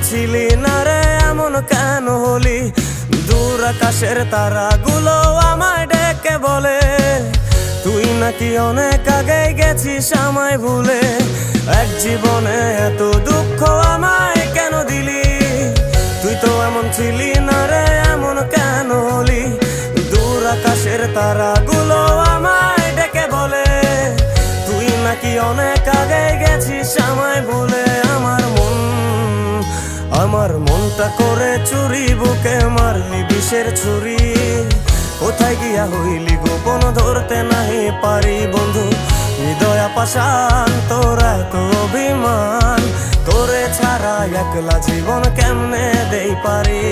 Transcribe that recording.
ছিলি না রে এমন কেন হলি? দূর আকাশের তারাগুলো আমায় ডেকে বলে তুই নাকি অনেক আগে গেছিস আমায় ভুলে। এক জীবনে এত দুঃখ আমায় কেন দিলি? তুই তো এমন ছিলি না রে এমন কেন হলি? দূর আকাশের তারাগুলো আমায় ডেকে বলে তুই নাকি অনেক আগে গেছিস আমায় ভুলে। আমার মনটা করে চুরি, বুকে মারলি বিষের ছুরি। কোথায় গিয়া হইলি গোপন ধরতে নাহি পারি বন্ধু। হৃদয় পাষাণ তোর এত অভিমান, তোরে ছাড়া একলা জীবন কেমনে দেই পারি।